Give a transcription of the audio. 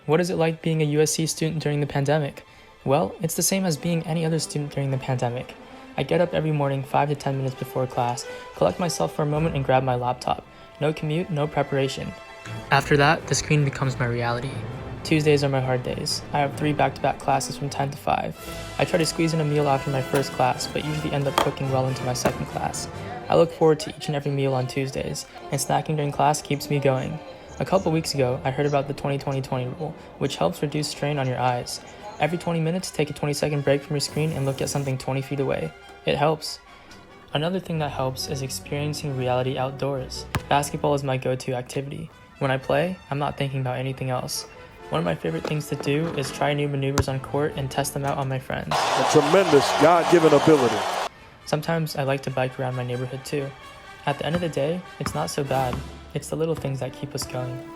What is it like being a USC student during the pandemic? Well, it's the same as being any other student during the pandemic. I get up every morning 5 to 10 minutes before class, collect myself for a moment and grab my laptop. No commute, no preparation. After that, the screen becomes my reality. Tuesdays are my hard days. I have 3 back-to-back classes from 10 to 5. I try to squeeze in a meal after my first class, but usually end up cooking well into my second class. I look forward to each and every meal on Tuesdays, and snacking during class keeps me going. A couple weeks ago, I heard about the 20-20-20 rule, which helps reduce strain on your eyes. Every 20 minutes, take a 20-second break from your screen and look at something 20 feet away. It helps. Another thing that helps is experiencing reality outdoors. Basketball is my go-to activity. When I play, I'm not thinking about anything else. One of my favorite things to do is try new maneuvers on court and test them out on my friends. A tremendous God-given ability. Sometimes I like to bike around my neighborhood too. At the end of the day, it's not so bad. It's the little things that keep us going.